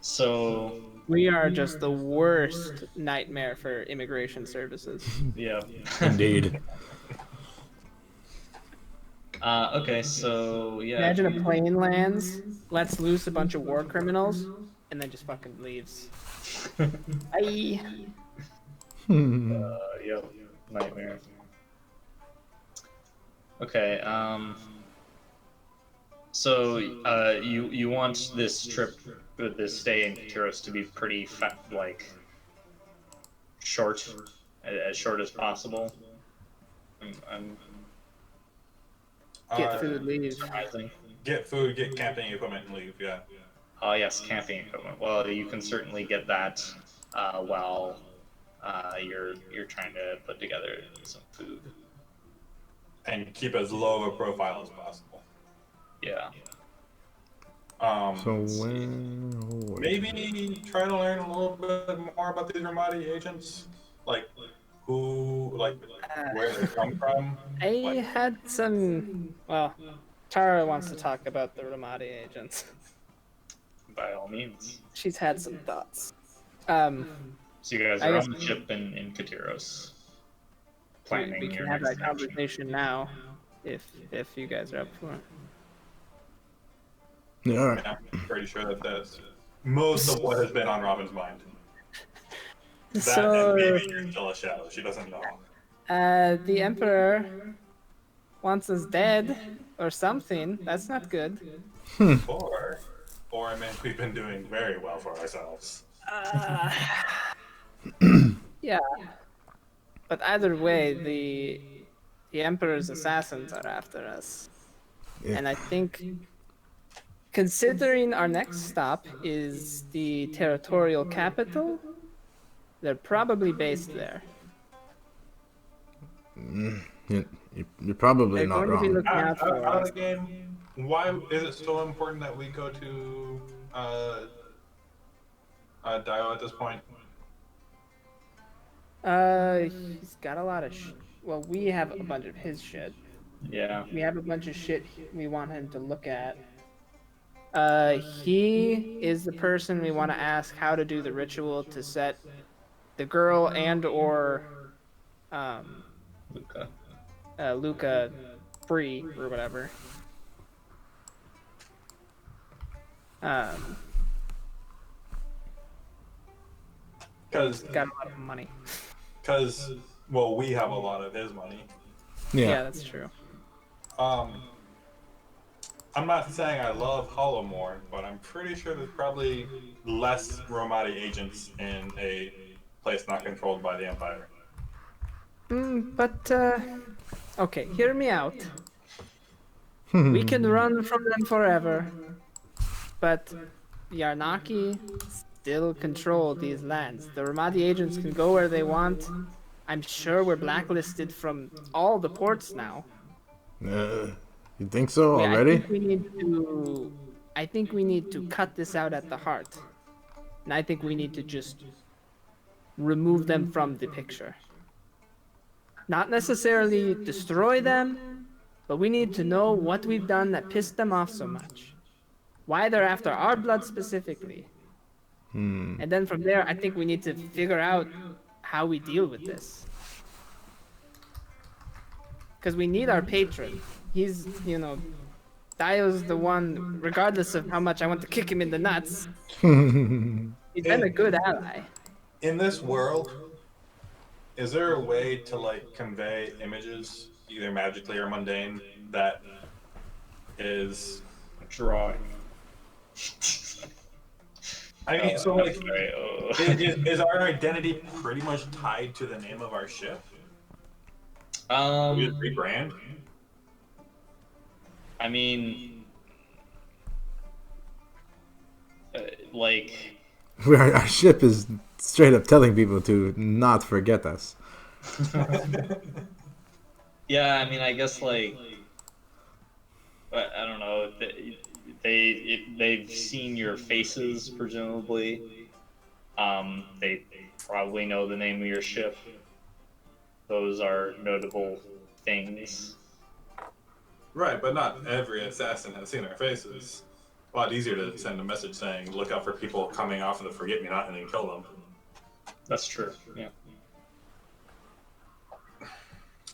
So, We are just the worst nightmare for immigration services. yeah. Indeed. Okay, so yeah, if Imagine a you, plane lands, lets loose a bunch of war criminals, and then just fucking leaves. Bye. yep, nightmare. Okay, so you want this trip, this stay in Katiros to be pretty like short, as short as possible. I'm Get Uh, food, leave. surprising. get food, get camping equipment, and leave. Yeah. Yes, camping equipment. Well, you can certainly get that while you're trying to put together some food. And keep as low of a profile as possible. Yeah. So Let's see. Maybe try to learn a little bit more about these Ramadi agents, like who, like where they come from. Like, I had some. Well, Tara wants to talk about the Ramadi agents. By all means. She's had some thoughts. Um, So you guys I are guess on the ship in Katiros, we planning can your have next that action. conversation now, if you guys are up for Yeah, all I right. mean, I'm pretty sure that that's most of what has been on Robin's mind. it. That and So, maybe you're still a shadow. She doesn't know. the Emperor wants us dead or something. That's not good. Or, or I mean, we've been doing very well for ourselves. Uh, yeah, but either way, the Emperor's assassins are after us, Yeah. and I think, considering our next stop is the territorial capital, they're probably based there. You're probably They're not going to be wrong. looking out for Out of us. the game, why is it so important that we go to Dio at this point? He's got a lot of. Well, we have a bunch of his shit. Yeah. We have a bunch of shit we want him to look at. He is the person we want to ask how to do the ritual to set the girl and or um Luca. Luca free or whatever. Um, Because, got a lot of money. well, we have a lot of his money. Yeah, that's true. Um, I'm not saying I love Hollowmore, but I'm pretty sure there's probably less Romati agents in a place not controlled by the Empire. But okay, hear me out. We can run from them forever, but the Arnaki still control these lands. The Ramadi agents can go where they want. I'm sure we're blacklisted from all the ports now. You think so I already? think we need to. I think we need to cut this out at the heart, and I think we need to just remove them from the picture. Not necessarily destroy them, but we need to know what we've done that pissed them off so much. Why they're after our blood specifically. And then from there, I think we need to figure out how we deal with this. Because we need our patron. He's, Dio's the one, regardless of how much I want to kick him in the nuts, he's been a good ally. In this world, is there a way to like convey images, either magically or mundane, that is? Drawing. I mean, so like, Sorry, is our identity pretty much tied to the name of our ship? We just um, rebrand. I mean, like, Our ship is straight up telling people to not forget us. yeah. I mean, I guess like, I don't know. They've seen your faces, presumably. They probably know the name of your ship. Those are notable things. Right, but not every assassin has seen our faces. lot easier to send a message saying, "Look out for people coming off of the forget-me-not," and then kill them. That's true. Yeah.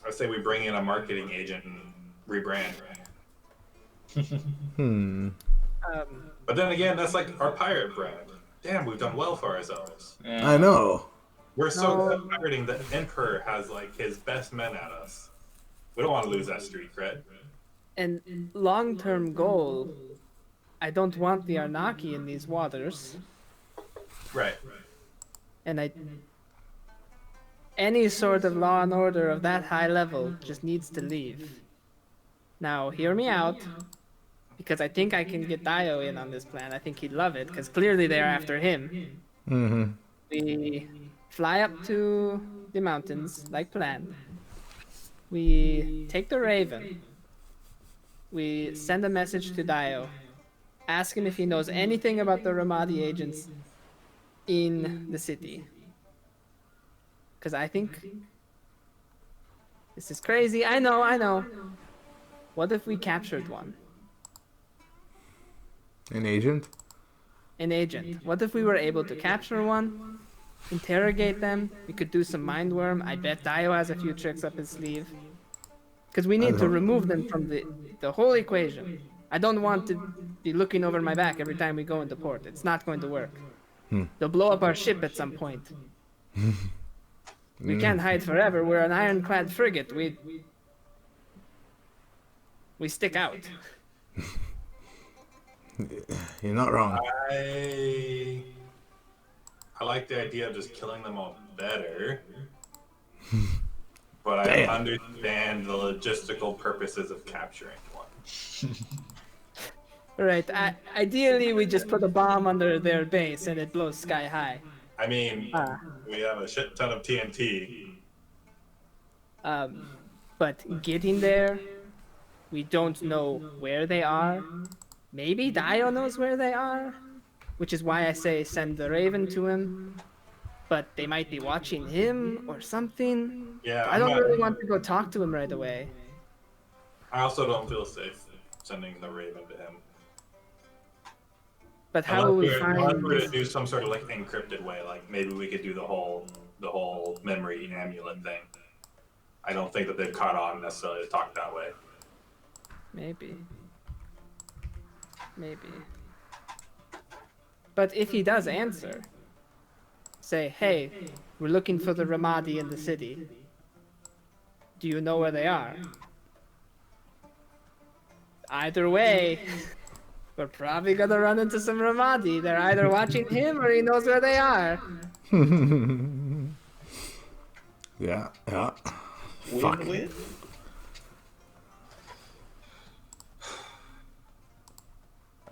I say we bring in a marketing agent and rebrand. But then again, that's like our pirate brand. Damn, we've done well for ourselves. Yeah. I know. We're so No. good at pirating that Emperor has like his best men at us. We don't want to lose that streak, right? And long-term goal, I don't want the Arnaki in these waters. Right. And any sort of law and order of that high level just needs to leave. Now, hear me out, because I think I can get Dio in on this plan. I think he'd love it, because clearly they're after him. Mm-hmm. We fly up to the mountains, like planned. We take the Raven. We send a message to Dio. Ask him if he knows anything about the Ramadi agents in the city. Because I think this is crazy. I know. What if we captured one? An agent? An agent. What if we were able to capture one, interrogate them? We could do some mind worm. I bet Dio has a few tricks up his sleeve. Because we need to remove them from the whole equation. I don't want to be looking over my back every time we go into port. It's not going to work. They'll blow up our ship at some point. We can't hide forever. We're an ironclad frigate. We stick out. You're not wrong. I like the idea of just killing them all better. But I Damn. understand the logistical purposes of capturing one. Right. Ideally, we just put a bomb under their base and it blows sky high. I mean, we have a shit ton of TNT. But getting there, we don't know where they are. Maybe Dio knows where they are, which is why I say send the Raven to him. But they might be watching him or something. Yeah, I don't really want to go talk to him right away. I also don't feel safe sending the Raven to him. But how will we Unless find? we're to do some sort of like encrypted way, like maybe we could do the whole memory amulet thing. I don't think that they've caught on necessarily to talk that way. Maybe. But if he does answer, say, hey, we're looking for the Ramadi in the city. Do you know where they are? Either way, we're probably gonna run into some Ramadi. They're either watching him or he knows where they are. Yeah. Fuck. Win-win?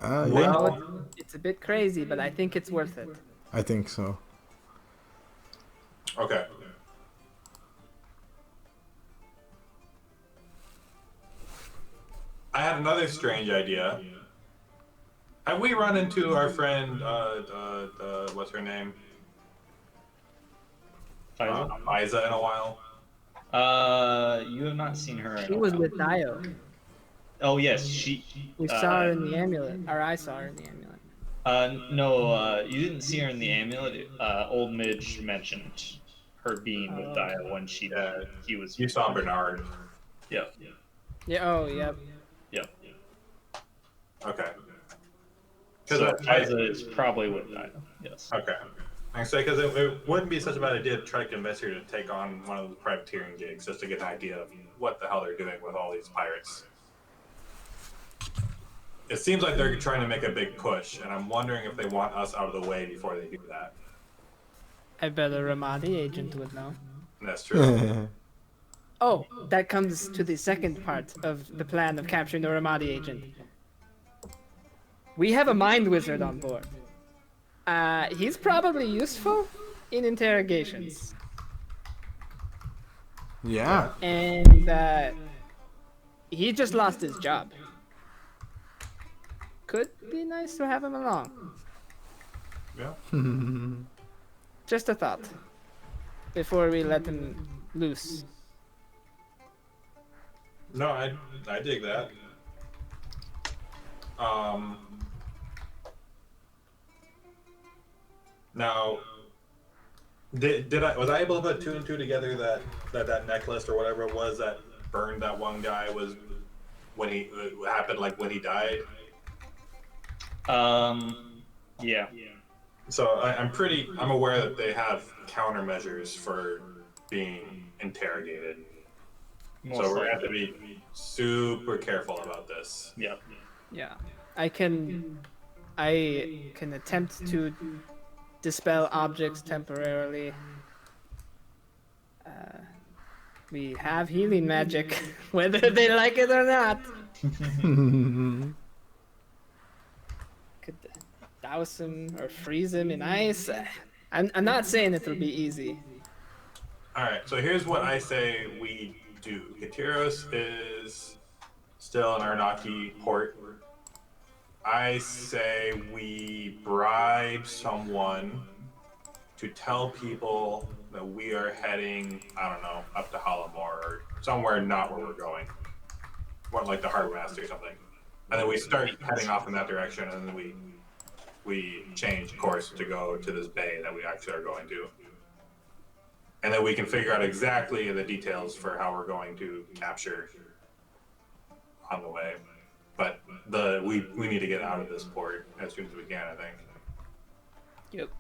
Yeah. Well, it's a bit crazy, but I think it's worth it. I think so. Okay. I had another strange idea. Have we run into our friend, what's her name? Liza in a while? You have not seen her. In She a was while. with Dio. Oh yes, she. We saw her in the amulet, or I saw her in the amulet. No, you didn't see her in the amulet. Old Midge mentioned her being with Dio when he was. You saw Bernard. Yep. Yeah. Oh, yep. Yep. Okay. So Liza is probably with Dio. Yes. Okay. I say because it wouldn't be such a bad idea to try to convince her to take on one of the privateering gigs just to get an idea of what the hell they're doing with all these pirates. It seems like they're trying to make a big push, and I'm wondering if they want us out of the way before they do that. I bet a Ramadi agent would know. And that's true. Oh, that comes to the second part of the plan of capturing the Ramadi agent. We have a mind wizard on board. He's probably useful in interrogations. Yeah. And he just lost his job. Could be nice to have him along. Yeah. Just a thought. Before we let him loose. No, I dig that. Now, did I was I able to put two and two together that necklace or whatever it was that burned that one guy was when he what happened like when he died? Yeah. So I'm aware that they have countermeasures for being interrogated. So Most we're gonna have to likely. be super careful about this. Yep. Yeah. I can attempt to dispel objects temporarily. We have healing magic, whether they like it or not. Could douse him or freeze him in ice. I'm not saying it'll be easy. All right, so here's what I say we do. Kateros is still in Arnaki port. I say we bribe someone to tell people that we are heading, I don't know, up to Hollamore or somewhere not where we're going. What, like the Harbor Master or something. And then we start heading off in that direction, and then we change course to go to this bay that we actually are going to. And then we can figure out exactly the details for how we're going to capture on the way. But we need to get out of this port as soon as we can, I think. Yep.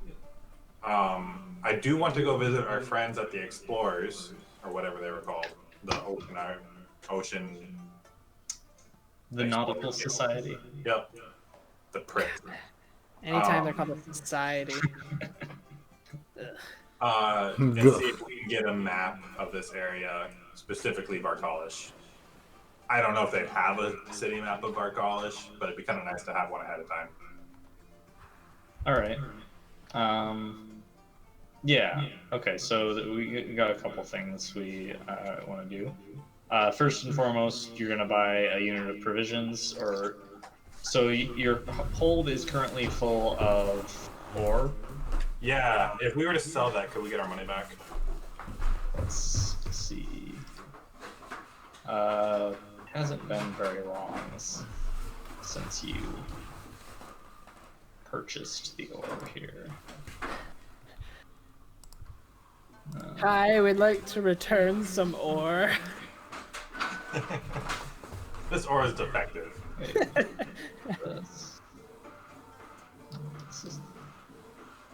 I do want to go visit our friends at the Explorers, or whatever they were called, the Ocean. The Nautical Society. Yep. The prick. Anytime they're called a society. And see if we can get a map of this area, specifically Varkalish. I don't know if they have a city map of Varkalish, but it'd be kind of nice to have one ahead of time. All right. Yeah. Okay. So we got a couple things we want to do. First and foremost, you're gonna buy a unit of provisions, or so your hold is currently full of ore. Yeah, if we were to sell that, could we get our money back? Let's see. Hasn't been very long since you purchased the ore here. Hi, we'd like to return some ore. This ore is defective. This is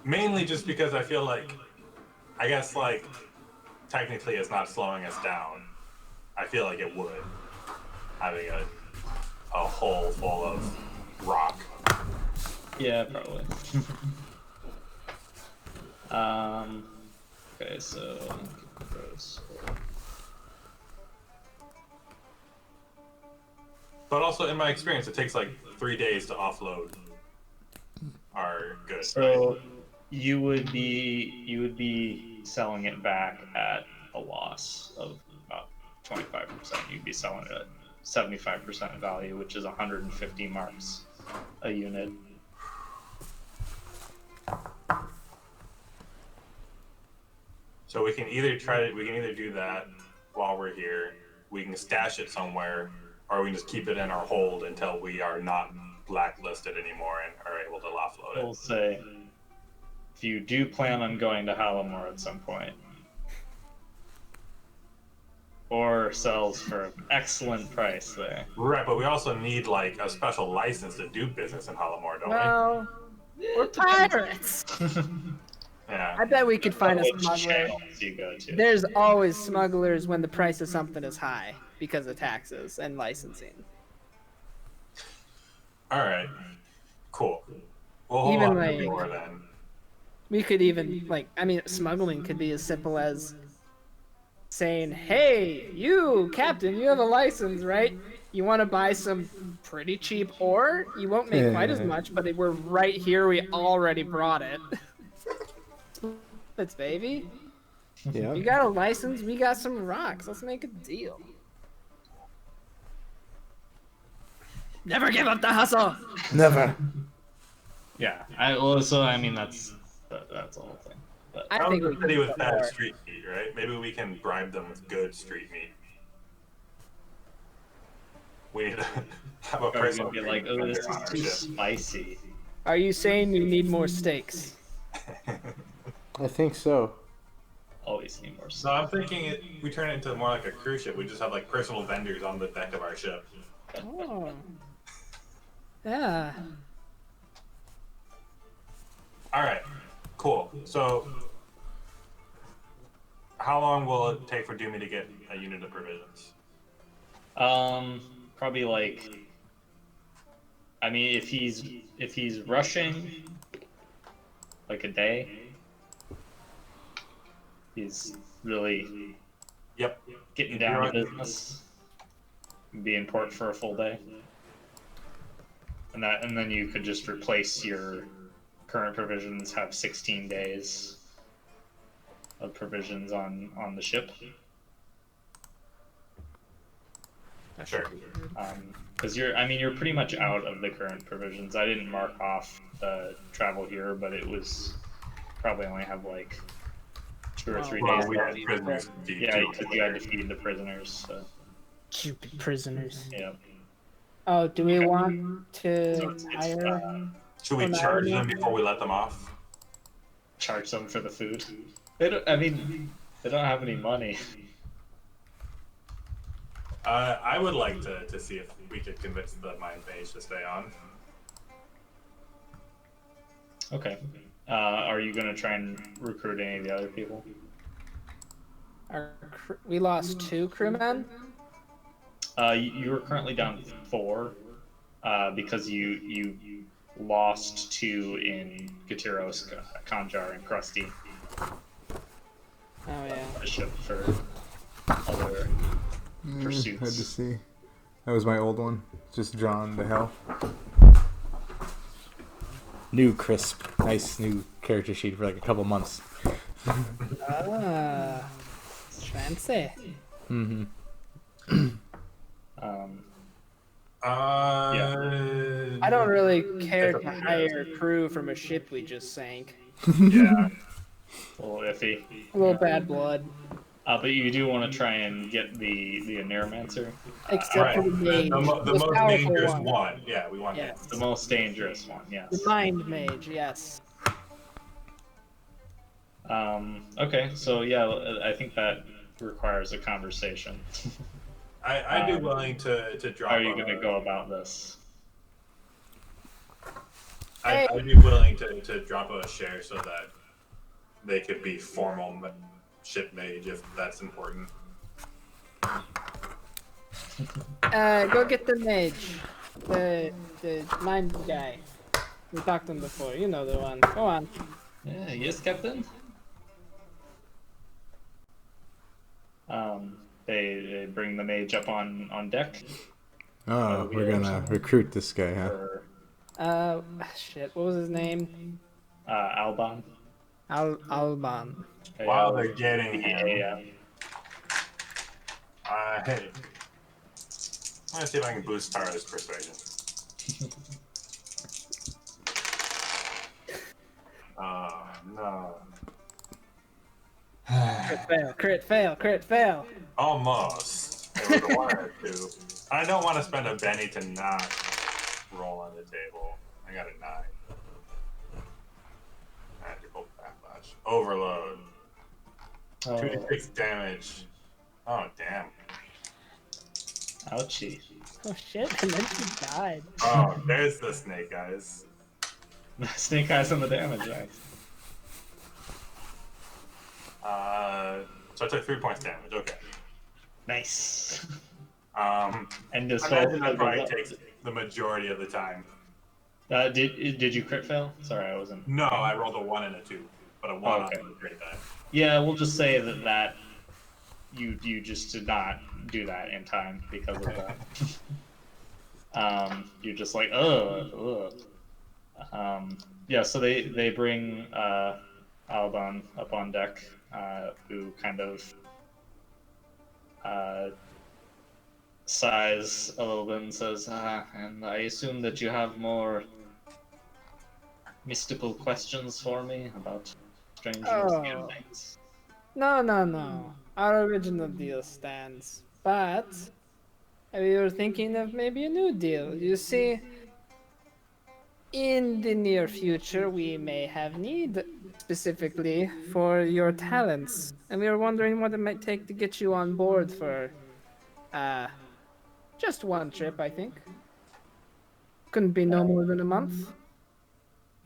Mainly just because I feel like, I guess like, technically it's not slowing us down. I feel like it would, having a hole full of rock. Yeah, probably. Okay, so gross. But also, in my experience, it takes like 3 days to offload our goods. So Right? you would be selling it back at a loss of about 25%. You'd be selling it at 75% value, which is 150 marks a unit. So we can either do that while we're here. We can stash it somewhere, or we can just keep it in our hold until we are not blacklisted anymore and are able to offload I will it. say, if you do plan on going to Hallamore at some point, ore sells for an excellent price there. Right, but we also need like a special license to do business in Hallamore, don't Well, we're pirates. Yeah. I bet we could find a Which smuggler. channels you go to? There's always smugglers when the price of something is high because of taxes and licensing. All right. Cool. We'll hold Even on to like- the ore then. We could even smuggling could be as simple as saying, "Hey, you, Captain, you have a license, right? You want to buy some pretty cheap ore? You won't make quite as much, but we're right here. We already brought it. It's baby. Yeah. You got a license. We got some rocks. Let's make a deal. Never give up the hustle." Never. Yeah, I mean that's the whole thing. But I Found think the we can city do with bad more. street meat, right? Maybe we can bribe them with good street meat. We need to have a are we person gonna be like, oh, this is on our too ship. spicy? Are you saying you need more steaks? I think so. Always need more No, I'm stuff. thinking we turn it into more like a cruise ship. We just have like personal vendors on the deck of our ship. Oh. Yeah. All right, cool. So, how long will it take for Doomy to get a unit of provisions? Probably like, I mean, if he's rushing like a day, he's really Yep. getting If you're down to on- business, be in port for a full day, and then you could just replace your current provisions, have 16 days of provisions on the ship. Sure. Because you're pretty much out of the current provisions. I didn't mark off the travel here, but it was probably only have like 2 or 3 Well, days we left. had prisoners to feed Yeah, too. because you had to feed the prisoners. So Stupid prisoners. yeah. Oh, do we want So to it's hire? Should we Oh, no, charge no. them before we let them off? charge them for the food. They don't. I mean, they don't have any money. I would like to see if we could convince the mind mage to stay on. Okay. Are you gonna try and recruit any of the other people? We lost 2 crewmen. You are currently down 4, because you lost 2 in Gatiros, Kanjar, and Krusty. Oh yeah. A ship for other Hard to pursuits. see. That was my old one. Just drawn to hell. New crisp, nice new character sheet for like a couple months. Ah, it's fancy. Mm-hmm. Um, I don't really care to hire crew from a ship we just sank. Yeah. a little iffy. A little bad blood. But you do want to try and get the Neuromancer, Except Right. for the mage. The most powerful dangerous one. one. Yeah, we want Yes. the most dangerous one. The Yes. mind mage, yes. Okay, so yeah, I think that requires a conversation. I'd be willing to drop. How are you going to go about this? I'd be willing to drop a share so that they could be formal ship mage if that's important. Go get the mage. The mind guy. We talked to him before. You know the one. Go on. Yeah, yes, Captain. They bring the mage up on deck. Oh, we're gonna recruit this guy, huh? For Shit. What was his name? Alban. Alban. While they're getting him, Yeah. hey, I'm gonna see if I can boost Tara's persuasion. Oh no. Crit fail. Crit fail. Crit fail. Almost. It was a 1 or 2. I don't want to spend a Benny to not roll on the table. I got a 9. Magical backlash. Overload. Oh, 2d6 damage. Oh damn. ouchie. Oh shit! And then she died. Oh, there's the snake eyes. Snake eyes on the damage, right? So I took 3 points damage. Okay. Nice. I And this imagine that probably takes the majority of the time. did you crit fail? Sorry, I wasn't. No, I rolled a 1 and a 2, but a 1 Okay. on the great die. Yeah, we'll just say that you just did not do that in time because of that. You're just like ugh. Yeah, so they bring Alban up on deck, who kind of sighs a little bit and says, and I assume that you have more mystical questions for me about strange Oh. things. No. Our original deal stands, but we were thinking of maybe a new deal. You see, In the near future, we may have need specifically for your talents, and we were wondering what it might take to get you on board for uh just one trip. I think couldn't be no more than a month.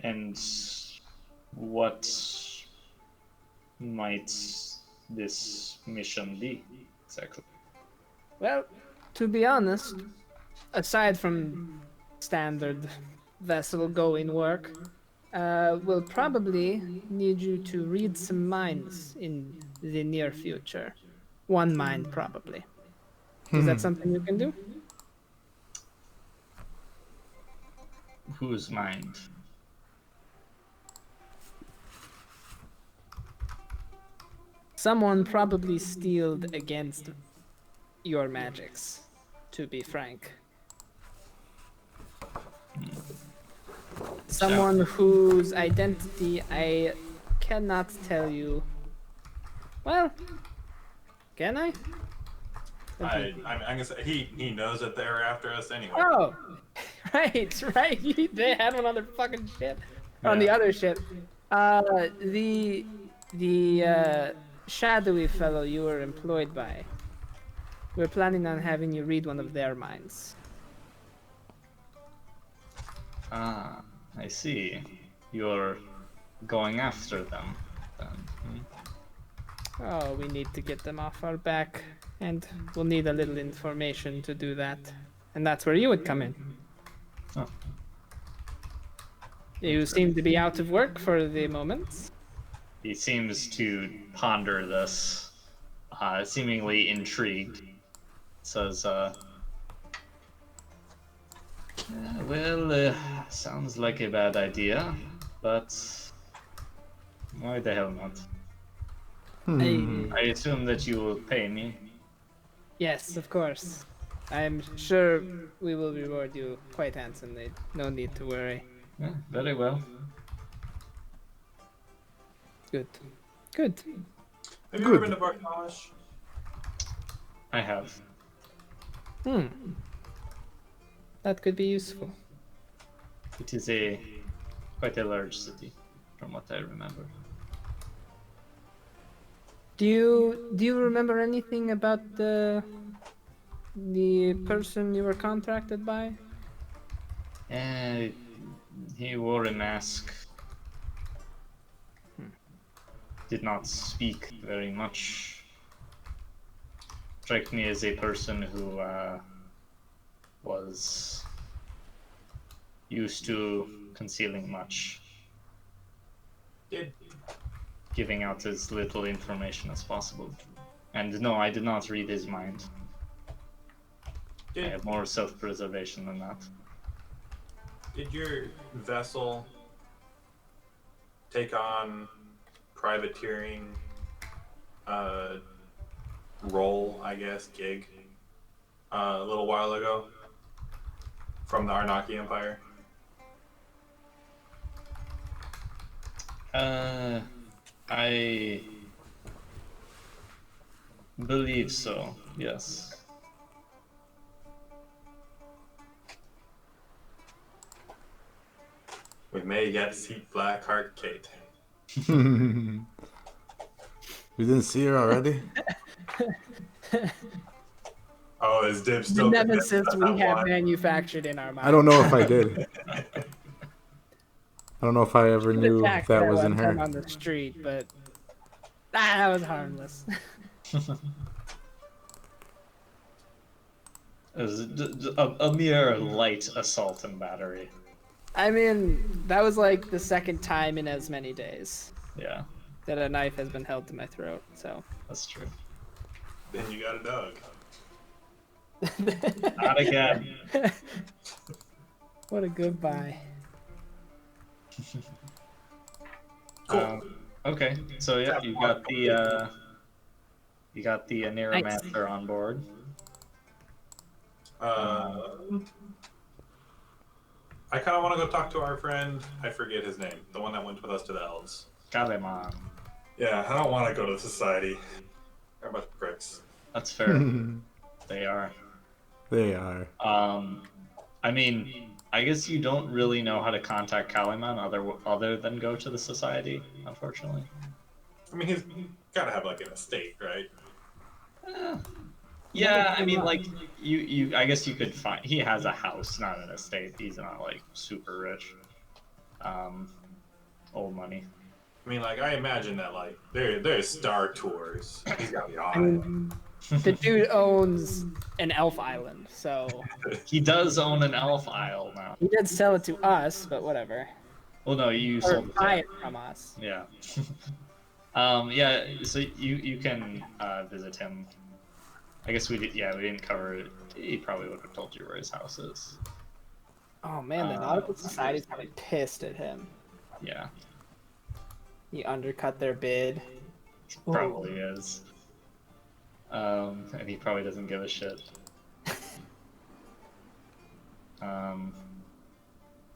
And what might this mission be exactly? Well, to be honest, aside from standard vessel going work, we'll probably need you to read some minds in the near future. One mind, probably. Is that something you can do? Whose mind? Someone probably steeled against your magics, to be frank. Someone whose identity I cannot tell you. Well, can I? I'm gonna say he knows that they're after us anyway. Oh, right. They had one on their fucking ship, on the Yeah. other ship. The shadowy fellow you were employed by. We're planning on having you read one of their minds. Ah, I see. You're going after them, then. Oh, we need to get them off our back, and we'll need a little information to do that. And that's where you would come in. Oh. You seem to be out of work for the moment. He seems to ponder this, seemingly intrigued. Says, well, sounds like a bad idea, but why the hell not? I assume that you will pay me. Yes, of course. I'm sure we will reward you quite handsomely. No need to worry. Yeah, very well. Good. Good. Have you ever been to Bartosh? I have. That could be useful. It is quite a large city, from what I remember. Do you remember anything about the person you were contracted by? He wore a mask. Did not speak very much. Struck me as a person who was used to concealing much, giving out as little information as possible. And no, I did not read his mind. I have more self-preservation than that. Did your vessel take on privateering role, I guess, gig, a little while ago from the Arnaki Empire? I believe so, yes. We may yet see Blackheart Kate. We didn't see her already? Oh, is Dib The still convinced nemesis that's we not have why? manufactured in our mind. I don't know if I did. I don't know if I ever knew Attacked that was in one time her. on the street, but that was harmless. It was a mere light assault and battery. I mean, that was like the second time in as many days Yeah, that a knife has been held to my throat. So that's true. Then you got a dog. Not again. what a goodbye. Cool. Okay, so yeah, you got the Neuromancer on board. I kind of want to go talk to our friend. I forget his name. The one that went with us to the elves. Kaleman. Yeah, I don't want to go to society. They're a bunch of pricks. That's fair. They are. They are. I mean, I guess you don't really know how to contact Kaliman other than go to the society, unfortunately. I mean, he's got to have like an estate, right? Yeah, I mean, like you. I guess you could find. He has a house, not an estate. He's not like super rich. Um, old money. I mean, like I imagine that like there's Star Tours. He's got to be I on mean, the dude owns an elf island, so He does own an elf isle now. he did sell it to us, but whatever. Well, no, you Or sold it to buy him. it from us. Yeah. Yeah. So you can visit him. I guess we did. Yeah, we didn't cover it. He probably would have told you where his house is. Oh man, the Nautical Society's probably pissed at him. Yeah, He undercut their bid. probably is. And he probably doesn't give a shit.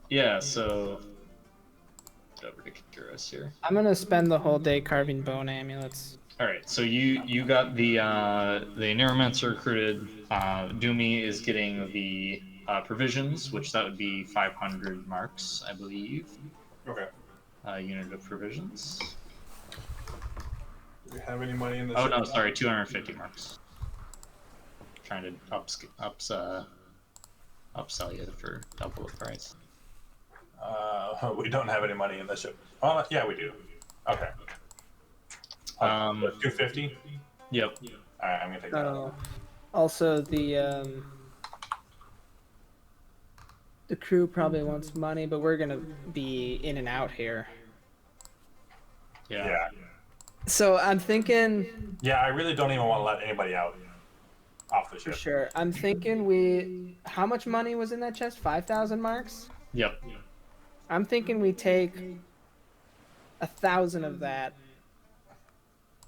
Yeah. So over to Kikuros here. I'm gonna spend the whole day carving bone amulets. All right, so you got the Neuromancer recruited. Doomy is getting the provisions, which that would be 500 marks, I believe. Okay. Unit of provisions. Do you have any money in this? Oh no, sorry, 250 marks. Trying to upsell you for double the price. We don't have any money in this ship. Oh, yeah, we do. Okay. 250. Yep. All right, I'm gonna take that. Also, the crew probably wants money, but we're gonna be in and out here. Yeah. Yeah. So I'm thinking, Yeah, I really don't even want to let anybody out off the for ship. sure. I'm thinking how much money was in that chest? 5,000 marks. Yep. I'm thinking we take 1,000 of that,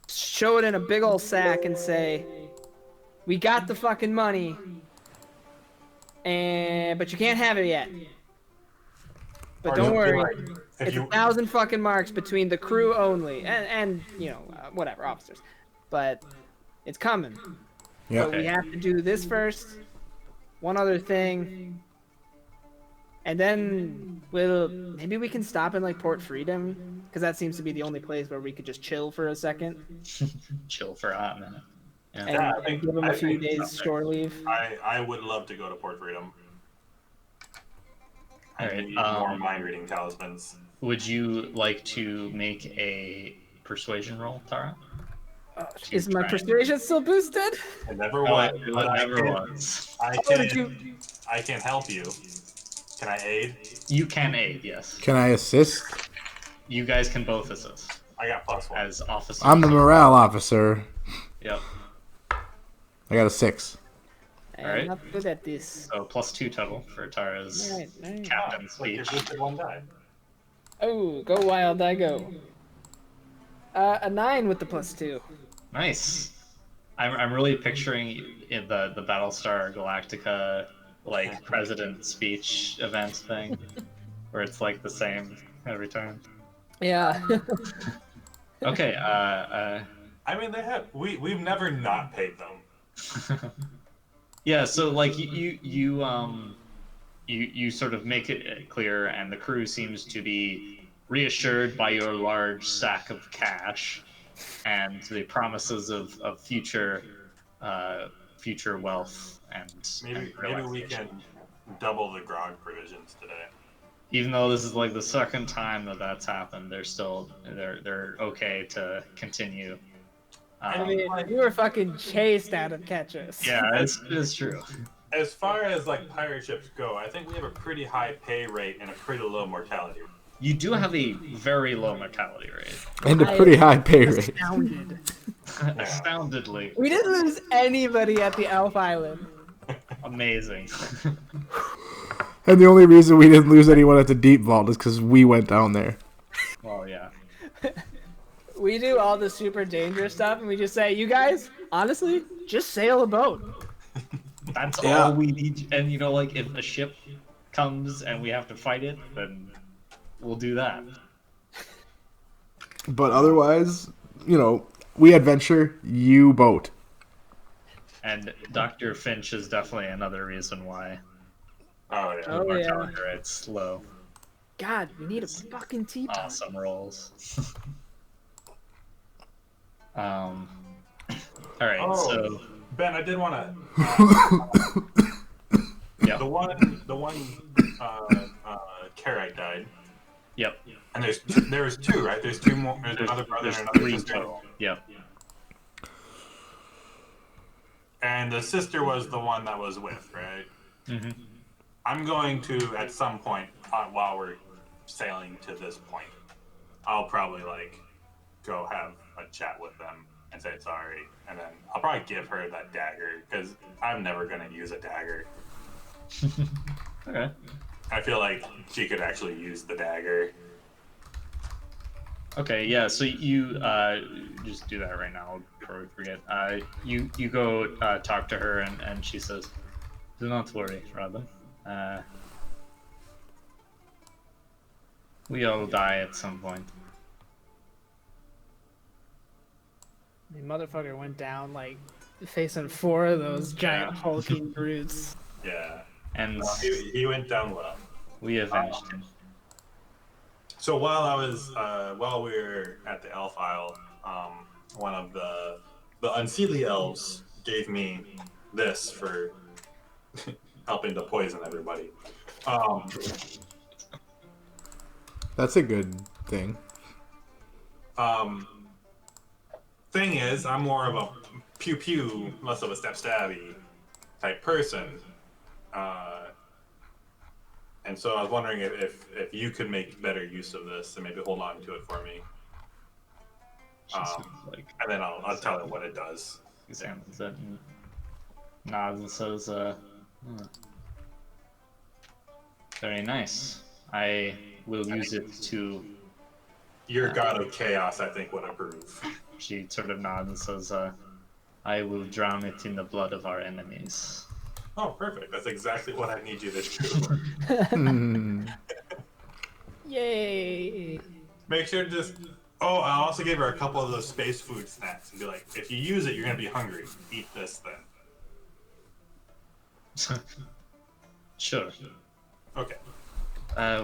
show it in a big old sack, and say, "We got the fucking money, but you can't have it yet. But Or don't you'll be worry, like, if it's you- 1,000 fucking marks between the crew only, and you know whatever officers, but it's coming. Yeah. But we have to do this first. One other thing." And then maybe we can stop in like Port Freedom, because that seems to be the only place where we could just chill for a second Chill for a hot minute. Yeah. and, Yeah, I think- give them a I few think days something. shore leave. I would love to go to Port Freedom. I Alright, need more mind reading talismans. Would you like to make a persuasion roll, Tara? Is my try. persuasion still boosted? It never Oh, was. it but never was. I can help you. Can I aid? You can aid, yes. Can I assist? You guys can both assist I got +1. as officers. I'm the morale officer. Yep. I got a 6. I'm Alright. not good at this. So +2 total for Tara's Alright. captain Wait, you speech. boosted 1 die. Oh, go wild, I go. A 9 with the +2. Nice. I'm really picturing in the Battlestar Galactica like president speech event thing, where it's like the same every time. Yeah. Okay. I mean, we've never not paid them. Yeah. So like you sort of make it clear, and the crew seems to be reassured by your large sack of cash and the promises of future wealth and Maybe we relaxation. can double the grog provisions today. Even though this is like the second time that's happened, they're okay to continue. I mean, you were fucking chased out of Ketchus. Yeah, it's true. As far as like pirate ships go, I think we have a pretty high pay rate and a pretty low mortality rate. You do have a very low mortality rate. And a pretty high pay rate. Astounded. Astoundedly We didn't lose anybody at the Elf Island. amazing. And the only reason we didn't lose anyone at the deep vault is because we went down there. Well, yeah. We do all the super dangerous stuff, and we just say, "You guys, honestly, just sail a boat." That's Yeah. all we need. And like if a ship comes and we have to fight it, then we'll do that. But otherwise, we adventure, you boat. And Dr. Finch is definitely another reason why. Oh yeah. Oh Our yeah. failure rate's low. God, we need a fucking teapot. Awesome rolls. All right, Oh, so Ben, I did want to. yeah, The one Karite died, yep. and there was two, right? There's two more. There's another brother There's and another three sister. total. Yep. And the sister was the one that was with, right? Mm-hmm. I'm going to at some point while we're sailing to this point, I'll probably like go have a chat with them and say sorry, and then I'll probably give her that dagger because I'm never gonna use a dagger. Okay. I feel like she could actually use the dagger. Okay, yeah, so you just do that right now before we forget. You go talk to her and she says, "Do not worry, Robin. We all die at some point." The motherfucker went down like facing 4 of those giant Yeah. hulking brutes. Yeah, And he went down well. we avenged him. So while we were at the elf isle, one of the unseelie elves gave me this for helping to poison everybody. That's a good thing. Um, thing is, I'm more of a pew pew, less of a stab stabby type person, and so I was wondering if you could make better use of this and maybe hold on to it for me, She sort of, like, and then I'll tell her what it does. examines it and nods and says, "Hmm, very nice. I will use it to..." Your god of chaos, I think, would approve. She sort of nods and says, "I will drown it in the blood of our enemies." Oh, perfect. That's exactly what I need you to do. Hmm. Yay! Make sure to just. Oh, I also gave her a couple of those space food snacks and be like, if you use it, you're gonna be hungry. Eat this then. Sure. Okay.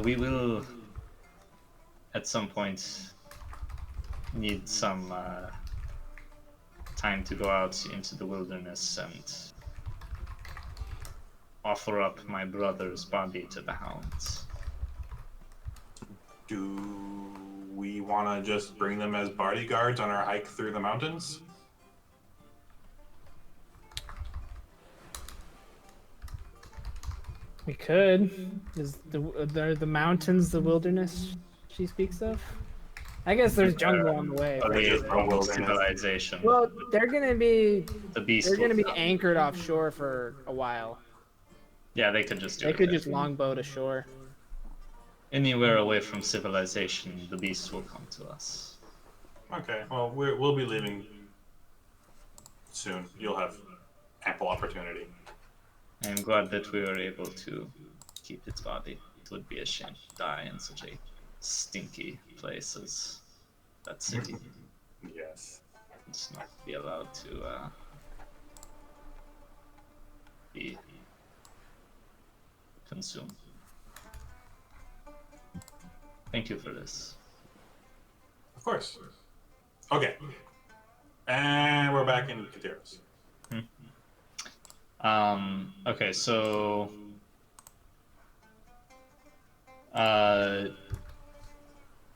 We will, at some point, need some time to go out into the wilderness and offer up my brother's body to the hounds. Do we want to just bring them as bodyguards on our hike through the mountains? We could. Is the mountains the wilderness she speaks of? I guess there's jungle on the way. But but- they just a wilderness. civilization. Well, they're gonna be The beast. they're gonna will be come. anchored offshore for a while. Yeah, they could just do They it. could there. just longboat ashore. Anywhere away from civilization, the beast will come to us. Okay. Well, we'll be leaving soon. You'll have ample opportunity. I am glad that we were able to keep its body. It would be a shame to die in such a stinky place as that city. Yes. It's not be allowed to be consumed. Thank you for this. Of course. Okay. And we're back in Kateros. Okay, so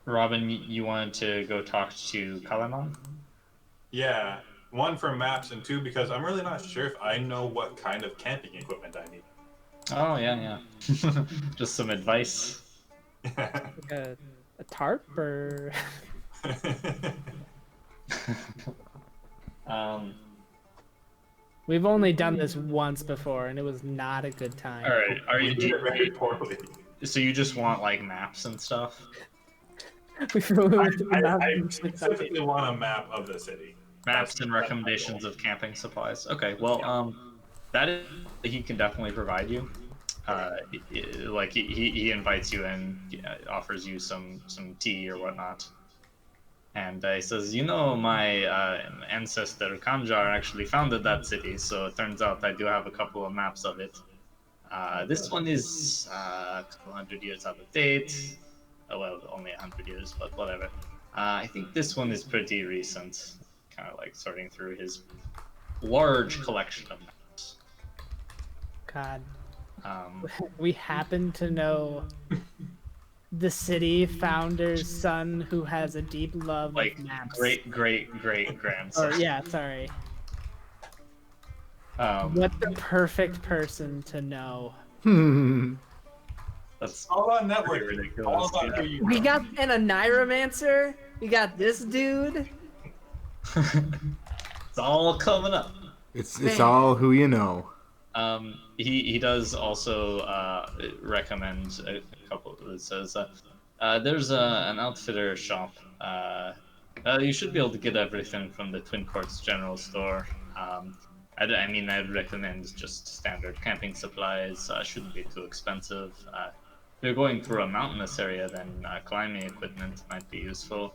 Robin, you wanted to go talk to Kalaman? Yeah. One for maps and two because I'm really not sure if I know what kind of camping equipment I need. Oh yeah. Just some advice. Like a tarp or Um, we've only done this once before and it was not a good time. all right. Are we you? did it very poorly. So you just want like maps and stuff? We really I not a good time. specifically want a map of the city. Maps That's- and that's recommendations my of camping supplies. Okay, well, that is he can definitely provide you. Like he invites you and offers you some tea or whatnot, and he says, you know, my ancestor Kanjar actually founded that city, so it turns out I do have a couple of maps of it. This one is a couple hundred years out of date. Oh, well, only 100 years, but whatever. I think this one is pretty recent. Kind of like sorting through his large collection of maps. God, Um, we happen to know the city founder's son who has a deep love of like maps. great grandson. Or yeah, sorry. What the perfect person to know. That's All on pretty networking. ridiculous. All about Yeah. who you We know. got an Oniromancer. We got this dude. It's all coming up. It's all who you know. He does also recommend a couple. It says there's an outfitter shop. You should be able to get everything from the Twin Courts General Store. I mean, I'd recommend just standard camping supplies. Shouldn't be too expensive. If you're going through a mountainous area, then climbing equipment might be useful.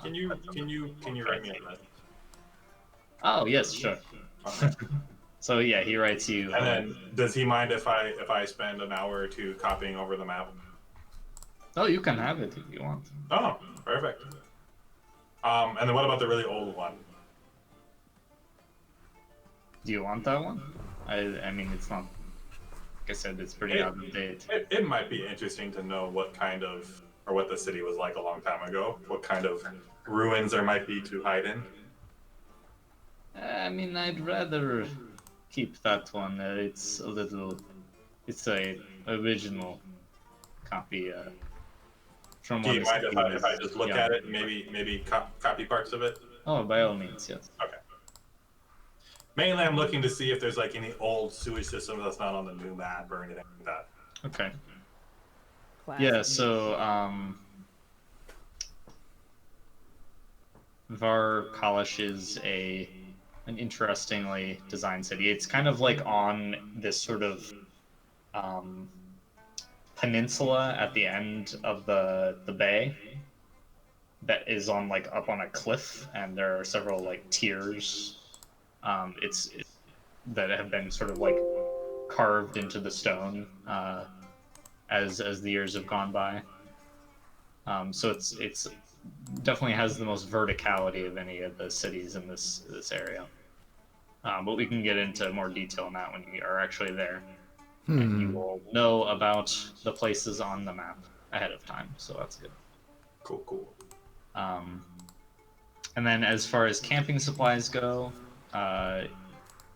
Can you write me a list? Oh yes, sure. Okay. So yeah, he writes you. And then, does he mind if I spend an hour or two copying over the map? Oh, you can have it if you want. Oh, perfect. And then what about the really old one? Do you want that one? I mean, it's not. Like I said, it's pretty out of date. It might be interesting to know what kind of, or what the city was like a long time ago. What kind of ruins there might be to hide in. I mean, I'd rather keep that one. It's a little. It's a original copy. From Do what you is mind if I just look yeah. at it and maybe copy parts of it? Oh, by all means, yes. Okay. Mainly, I'm looking to see if there's like any old sewage system that's not on the new map or anything like that. Okay. Classic. Yeah. So, Var Kalish is an interestingly designed city. It's kind of like on this sort of peninsula at the end of the bay that is on like up on a cliff, and there are several like tiers. It's that have been sort of like carved into the stone as the years have gone by. So it's definitely has the most verticality of any of the cities in this area. But we can get into more detail on that when we are actually there, and you will know about the places on the map ahead of time. So that's good. Cool. And then as far as camping supplies go, let's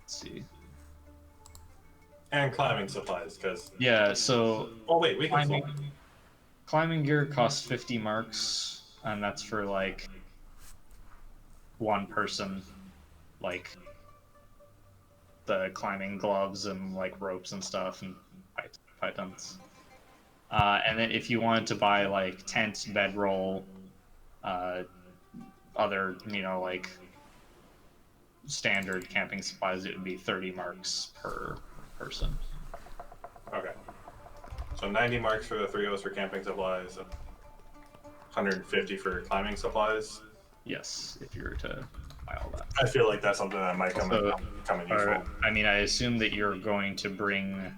see. And climbing supplies, because. Yeah. So Oh wait, we can. climbing gear costs 50 marks, and that's for like one person, like the climbing gloves and like ropes and stuff and pythons. And then if you wanted to buy like tent, bedroll, other like standard camping supplies, it would be 30 marks per person. Okay. So 90 marks for the three of us for camping supplies, 150 for climbing supplies. Yes, if you were to buy all that. I feel like that's something that might come in useful. I mean, I assume that you're going to bring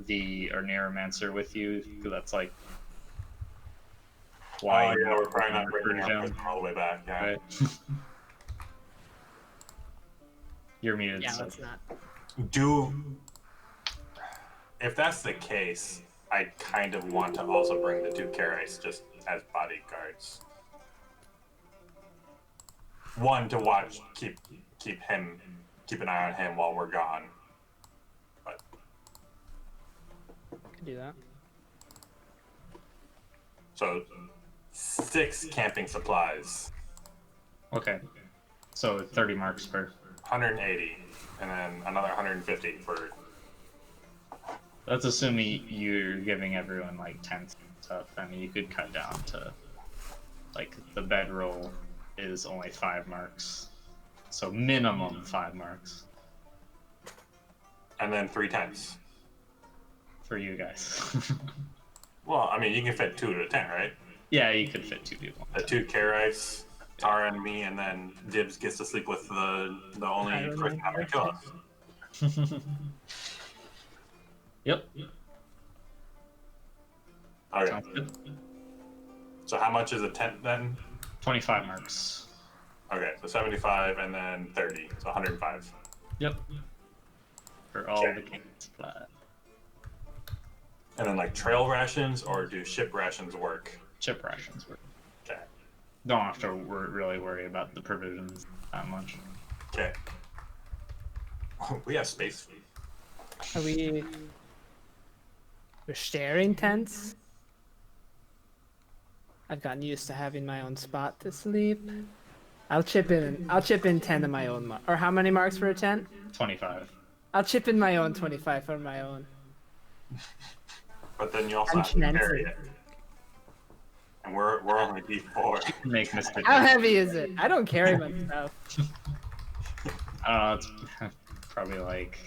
the Neuromancer with you, because that's like why Oh, yeah, we're probably not bringing our down. prisoner all the way back. Yeah. Right. You're muted. Yeah, so. let's not. If that's the case, I kind of want to also bring the two Karais just as bodyguards. One to watch, keep an eye on him while we're gone. But Could do that. so 6 camping supplies, Okay. So 30 marks per. 180, and then another 150 for. That's assuming you're giving everyone like tents and stuff. I mean, you could cut down to like the bedroll is only 5 marks, so minimum 5 marks And then 3 tents. for you guys. Well, I mean, you can fit 2 to a tent, right? Yeah, you could fit 2 people. The 2 Karais, Tara and me, and then Dibs gets to sleep with the only person not gonna kill us. Yep. Okay. Sounds good. So how much is a tent then? 25 marks. Okay, so 75 and then 30, so 105. Yep. For all Okay. the king supply. And then like trail rations, or do ship rations work? Chip rations work. Okay. Don't have to really worry about the provisions that much. Okay. We have space. Are we're sharing tents? I've gotten used to having my own spot to sleep. I'll chip in 10 of my own or how many marks for a tent? 25. I'll chip in my own 25 for my own. But then you also I'm have to carry chancy. it. And we're only D4. Make Mr. How Dick. heavy is it? I don't carry much stuff. It's probably like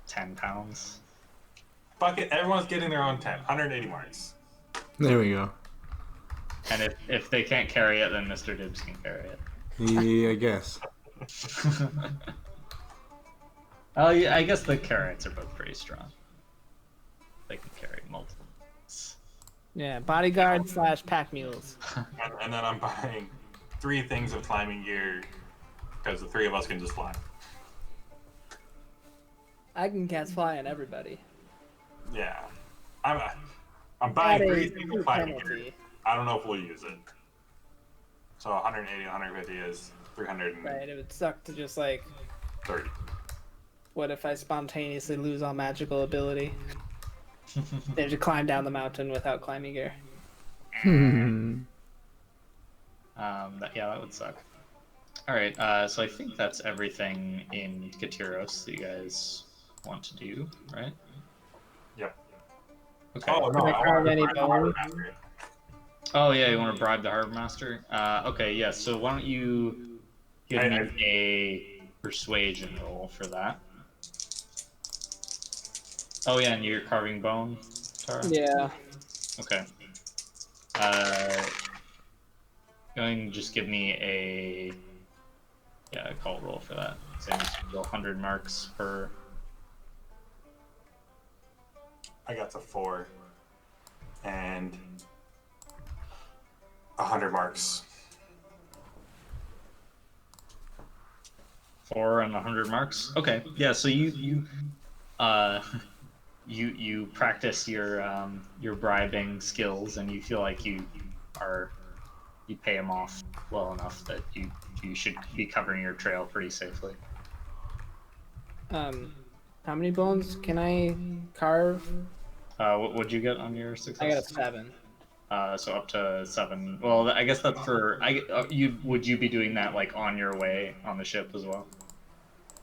10 pounds. Fuck it, everyone's getting their own tent. 180 marks. There we go. And if they can't carry it, then Mr. Dibs can carry it. Yeah, I guess. Oh, yeah, I guess the carrots are both pretty strong. They can carry multiple. Yeah, bodyguard / pack mules. And then I'm buying 3 things of climbing gear because the 3 of us can just fly. I can cast fly on everybody. Yeah. I'm buying At 3 a things of climbing gear. penalty. I don't know if we'll use it. So 180, 150 is 330. Right, it would suck to just like, what if I spontaneously lose all magical ability? They have to climb down the mountain without climbing gear. Yeah, that would suck. Alright, so I think that's everything in Katiros that you guys want to do, right? Yep. Okay. Oh, no, Can I I carve want any to bones? Oh, yeah, you want to bribe the harbor master? Okay, yeah, so why don't you give me a persuasion roll for that? Oh, yeah, and you're carving bone, Tara? Yeah. Okay. Going to just give me a call roll for that. So you just roll 100 marks per. I got to 4 and 100 marks. 4 and 100 marks. Okay, yeah. So you practice your bribing skills, and you feel like you pay them off well enough that you should be covering your trail pretty safely. How many bones can I carve? What would you get on your success? I got a 7. So up to 7. Well, I guess that's for would you be doing that like on your way on the ship as well?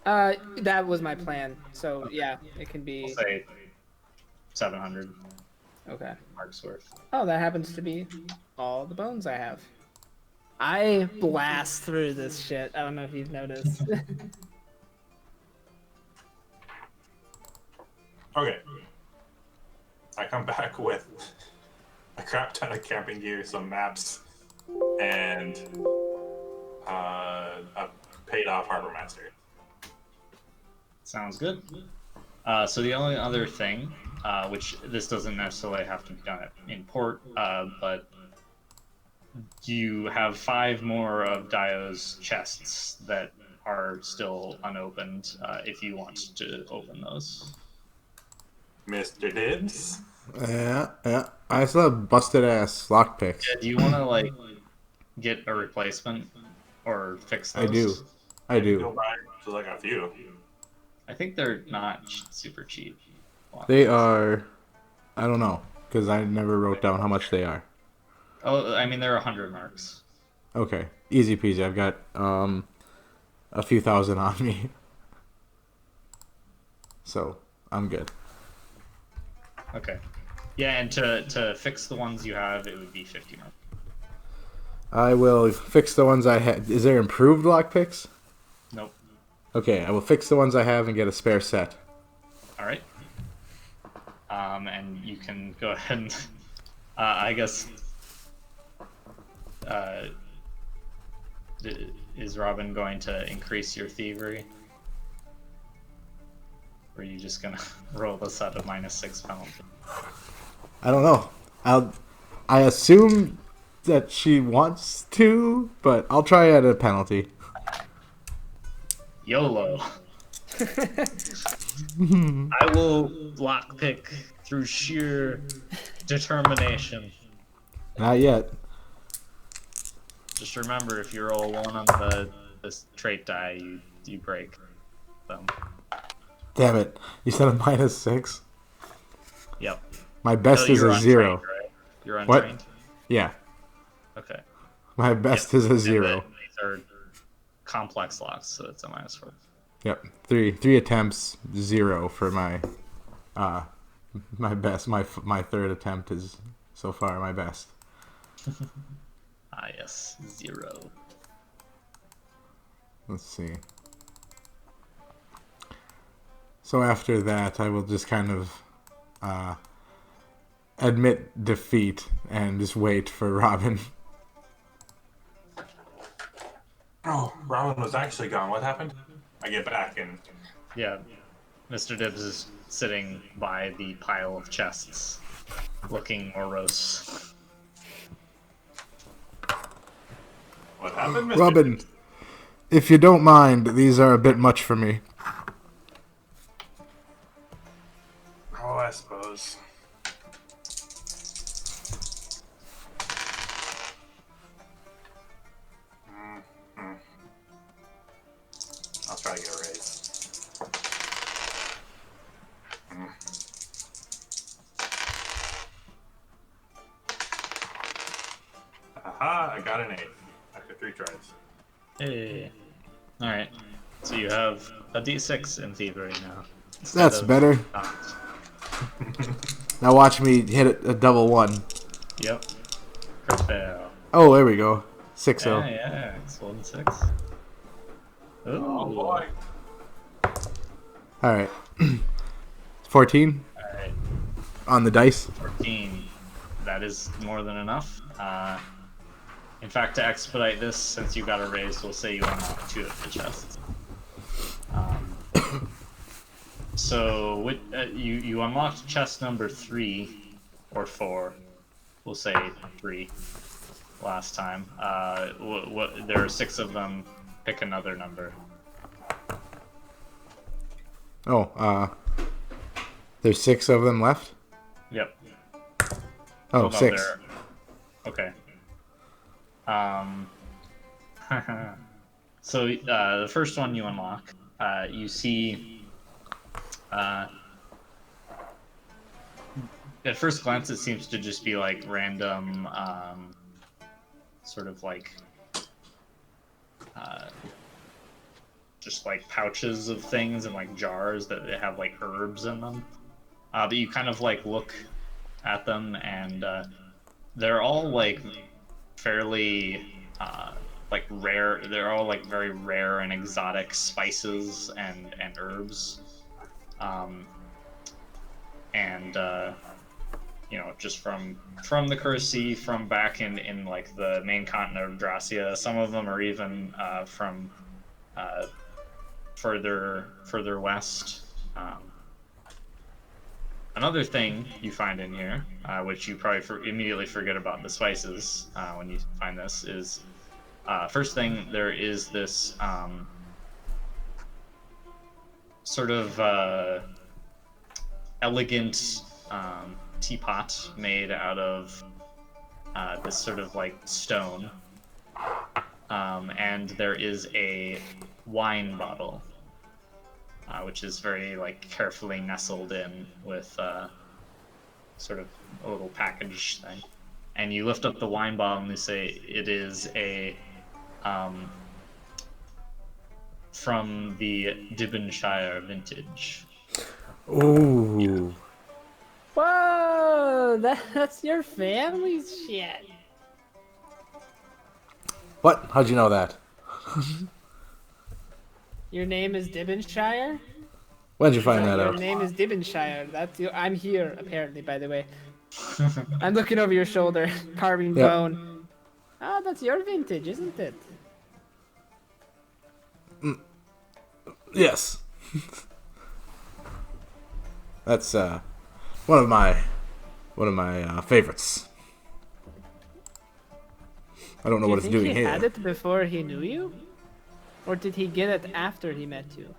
That was my plan. So Okay. yeah, it can be. We'll say 700 Okay. marks worth. Oh, that happens to be all the bones I have. I blast through this shit. I don't know if you've noticed. Okay. I come back with a crap ton of camping gear, some maps, and a paid off harbor master. Sounds good. So the only other thing, which this doesn't necessarily have to be done in port, but you have 5 more of Dio's chests that are still unopened if you want to open those. Mr. Dibs? Yeah. I still have busted ass lockpicks. Yeah, do you want to like get a replacement or fix those? I Go do. buy just like a few. I think they're not super cheap. They are. I don't know because I never wrote down how much they are. Oh, I mean they're 100 marks. Okay, easy peasy. I've got a few thousand on me, so I'm good. Okay. Yeah, and to fix the ones you have, it would be 50 marks. I will fix the ones I had. Is there improved lockpicks? Nope. Okay, I will fix the ones I have and get a spare set. All right. And you can go ahead and, I guess, is Robin going to increase your thievery? Or are you just gonna roll this at a -6 penalty? I don't know. I assume that she wants to, but I'll try at a penalty. YOLO. I will lockpick through sheer determination. Not yet. Just remember, if you roll 1 on this trait die, you break them. Damn it. You said a -6? Yep. My best is you're a 0. untrained, right? You're What? untrained? Yeah. Okay. My best Yep. is a 0. These are complex locks, so it's a -4. Yep. Three attempts, 0 for my my best. My third attempt is so far my best. Ah, yes. 0. Let's see. So after that, I will just kind of admit defeat and just wait for Robin. Oh, Robin was actually gone. What happened? I get back and Yeah. Mr. Dibbs is sitting by the pile of chests, looking morose. what happened, Mr. Robin, Tibbs? if you don't mind, these are a bit much for me. Oh, I suppose. I'll try to get a raise. Aha, I got an 8 after 3 tries. Hey. Alright. So you have a d6 in thievery now. That's better. Not. Now watch me hit a double 1. Yep. Crit fail. Oh, there we go. 6-0. Yeah, it's 1-6. Ooh. Oh boy. All right. 14 Alright. on the dice. 14. That is more than enough. In fact, to expedite this, since you got a raise, we'll say you unlock 2 of the chests. So you unlocked chest number 3 or 4. We'll say 3 last time. There are 6 of them. Pick another number. Oh, there's 6 of them left. Yep. Oh, No, 6. there- Okay. So the first one you unlock, you see. At first glance, it seems to just be like random, sort of like, just like pouches of things and like jars that they have like herbs in them. But you kind of like look at them and they're all like fairly like rare. They're all like very rare and exotic spices and herbs, and you know, just from the Cursed Sea, from back in like the main continent of Dracia. Some of them are even from further west. Another thing you find in here, which you probably immediately forget about the spices when you find this, is first thing, there is this sort of elegant teapot made out of this sort of like stone, and there is a wine bottle, which is very like carefully nestled in with sort of a little package thing. And you lift up the wine bottle and you say it is a from the Devonshire vintage. Ooh. Whoa, that's your family's shit. What? How'd you know that? Your name is Devonshire? When'd you find that Your out? name is Devonshire. That's you. I'm here, apparently, by the way. I'm looking over your shoulder, carving Yep. bone. Ah, that's your vintage, isn't it? Yes. That's one of my favorites. I don't know Do you what it's think doing he here. had it before he knew you? Or did he get it after he met you?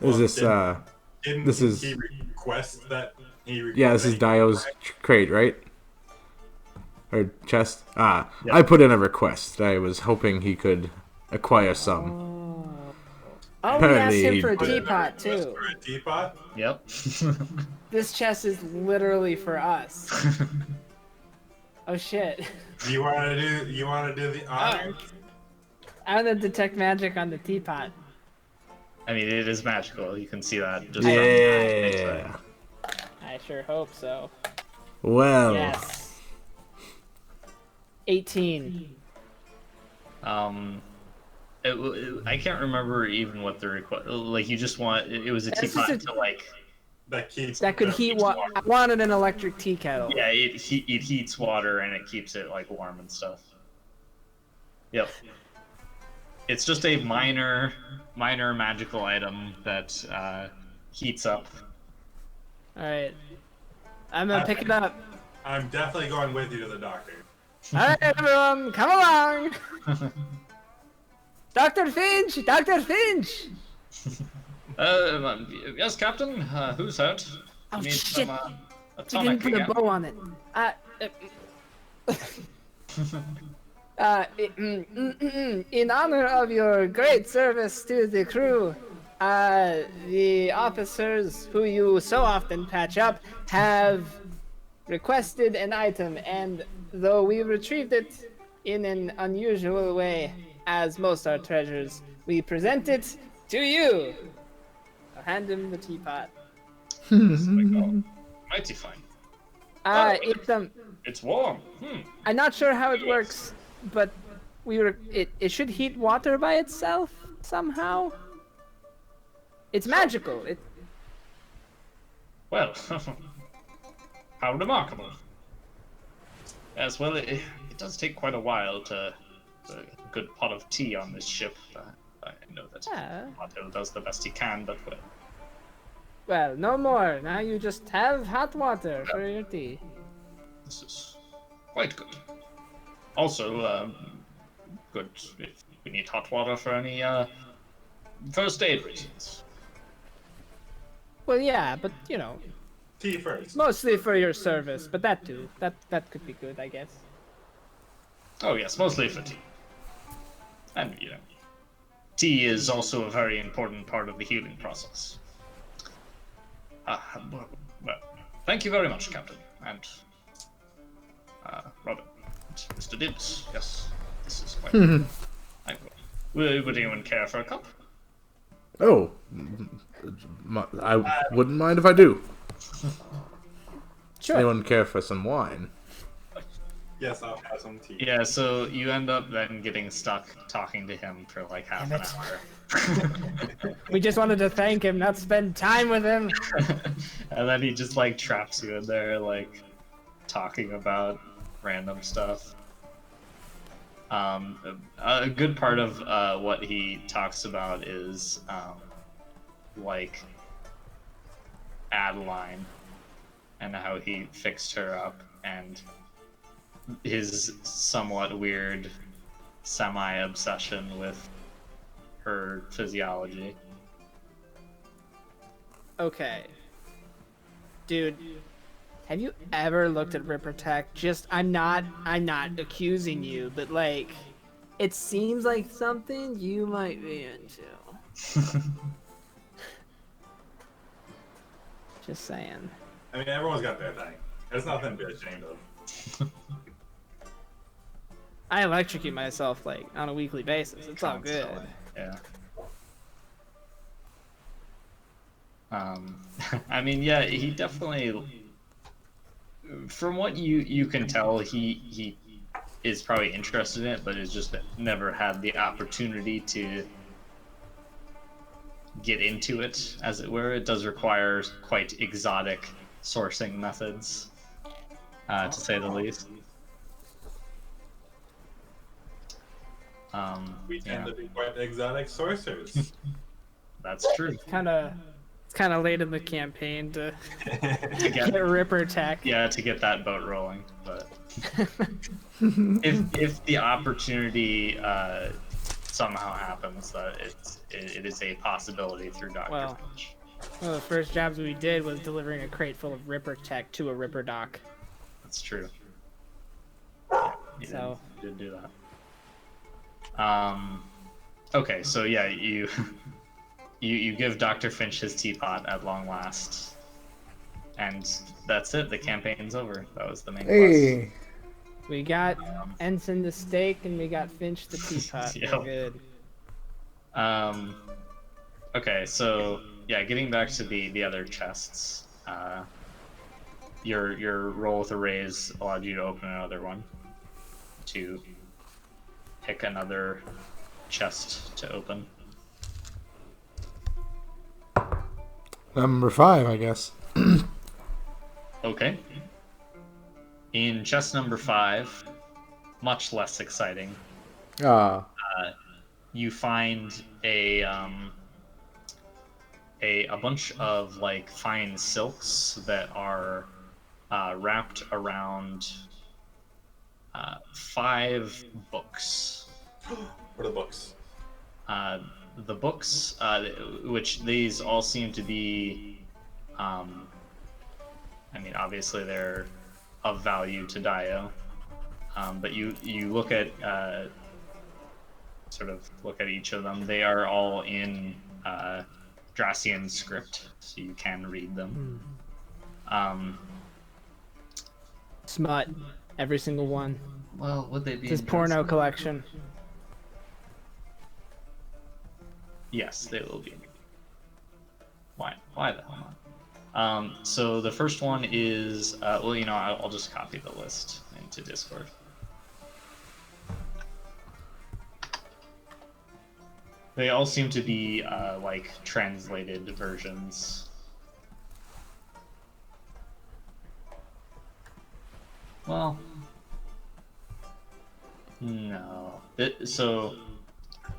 Is this Didn't this is he request that yeah, this that is he- Dio's crate, right? Or chest? Ah, Yeah. I put in a request. I was hoping he could acquire some. Oh. Oh, we asked Apparently him he for a put in a teapot request too. for a teapot? Yep. This chest is literally for us. Oh shit. You want to do the honors? I'm gonna detect magic on the teapot. I mean, it is magical. You can see that just Yeah. I sure hope so. Well. Yes. 18. I can't remember even what the request. Like, you just want it was a This is teapot a- to like. That could heat what I wanted an electric tea kettle. Yeah, it heats water and it keeps it like warm and stuff. Yep. It's just a minor magical item that heats up. Alright. I'm gonna pick it up. I'm definitely going with you to the doctor. Alright, everyone, come along! Dr. Finch! Dr. Finch! Yes, Captain. Who's hurt? Oh, Need shit. some We atomic didn't put a again? bow on it. In honor of your great service to the crew, the officers who you so often patch up have requested an item, and though we retrieved it in an unusual way, as most our treasures, we present it to you. I'll hand him the teapot. Mighty fine. It's warm. I'm not sure how it works, but it should heat water by itself somehow. It's magical. Well, how remarkable. As well, it does take quite a while to a good pot of tea on this ship. I know that Matteo does the best he can, but Well, no more. Now you just have hot water for your tea. this is quite good. Also, good if we need hot water for any first aid reasons. Well, yeah, but you know, Tea first. mostly for your service. But that too. That could be good, I guess. Oh yes, mostly for tea. And tea is also a very important part of the healing process. Well, thank you very much, Captain, and Robin, and Mr. Dibbs. Yes, this is quite thankful. Would anyone care for a cup? Oh, I wouldn't mind if I do. Sure. Anyone care for some wine? Yes, I'll have some tea. Yeah, so you end up then getting stuck talking to him for like half an hour. We just wanted to thank him, not spend time with him. And then he just like traps you in there, like talking about random stuff. A good part of what he talks about is like Adeline and how he fixed her up and his somewhat weird semi-obsession with her physiology. Okay. Dude, have you ever looked at Ripper Tech? I'm not accusing you, but like, it seems like something you might be into. Just saying. I mean, everyone's got their thing. There's nothing to be ashamed of. I electrocute myself like on a weekly basis. It's all good. Yeah. I mean, yeah, he definitely. From what you can tell, he is probably interested in it, but has just never had the opportunity to get into it, as it were. It does require quite exotic sourcing methods, to say the least. We tend to be quite exotic sorcerers. That's true. It's kind of kind of late in the campaign to to get get Ripper Tech. yeah to get that boat rolling. But if the opportunity somehow happens, that it is a possibility through Dr. Well, Finch. one of the first jobs we did was delivering a crate full of Ripper Tech to a Ripper dock. That's true. Yeah, So you did do that. Okay, so yeah, you give Dr. Finch his teapot at long last, and that's it. The campaign's over. That was the main quest. Hey. we got Ensign the steak and we got Finch the teapot. Yep. We're good. Okay, so yeah, getting back to the other chests. Your roll with a raise allowed you to open another one. To pick another chest to open. Number 5, I guess. Okay. In chest number 5, much less exciting, Ah. you find a bunch of like fine silks that are wrapped around 5 books. What are the books? The books, which these all seem to be, I mean, obviously they're of value to Dio, but you look at sort of look at each of them. They are all in Dracian script, so you can read them. Smut. Every single one. Well, would they be? It's his porno collection. Yes, they will be. Why the hell not? So the first one is, well, you know, I'll just copy the list into Discord. They all seem to be, like, translated versions. Well, no. So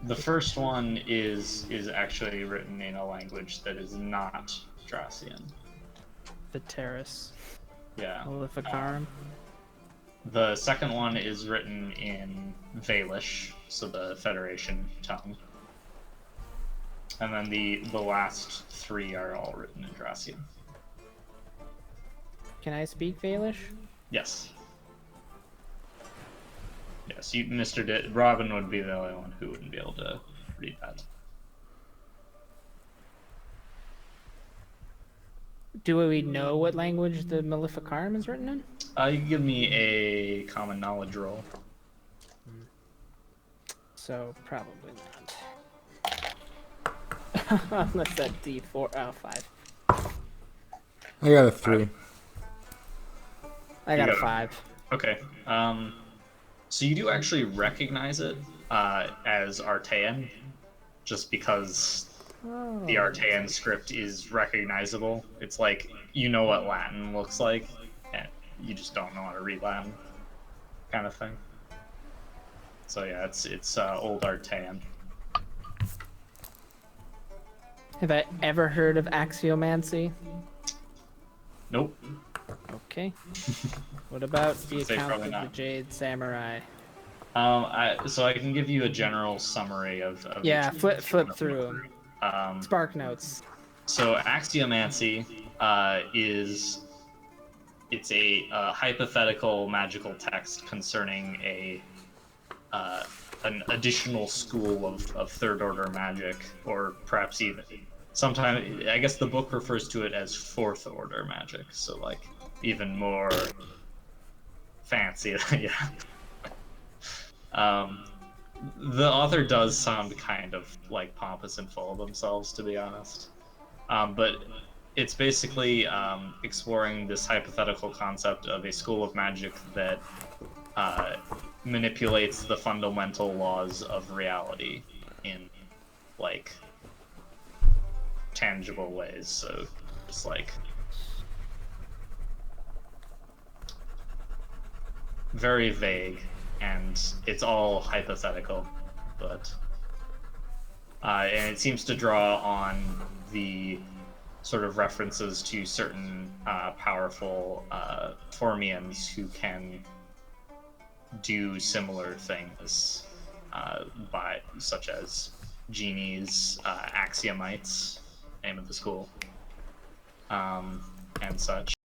the first one is actually written in a language that is not Dracian. Viteris. Yeah. Maleficarum. The second one is written in Valish, so the Federation tongue. And then the last 3 are all written in Dracian. Can I speak Valish? Yes. Yes, Robin would be the only one who wouldn't be able to read that. Do we know what language the Maleficarum is written in? You can give me a common knowledge roll. So probably not. Unless that D4. Oh, 5. I got a 3. I got You a got 5. Okay. So you do actually recognize it as Artean, just because the Artean script is recognizable. It's like, you know what Latin looks like, and you just don't know how to read Latin, kind of thing. So yeah, it's old Artean. Have I ever heard of axiomancy? Nope. Okay. What about the Say account probably of the not. Jade Samurai? So I can give you a general summary of Yeah, each- flip through them. Spark notes. So axiomancy it's a hypothetical magical text concerning an additional school of third order magic, or perhaps even sometimes, I guess the book refers to it as fourth order magic, so like even more fancy. Yeah. The author does sound kind of like pompous and full of themselves, to be honest. But it's basically exploring this hypothetical concept of a school of magic that manipulates the fundamental laws of reality in, like, tangible ways. So just like very vague, and it's all hypothetical, but and it seems to draw on the sort of references to certain powerful Formians who can do similar things, such as genies, axiomites, name of the school, and such.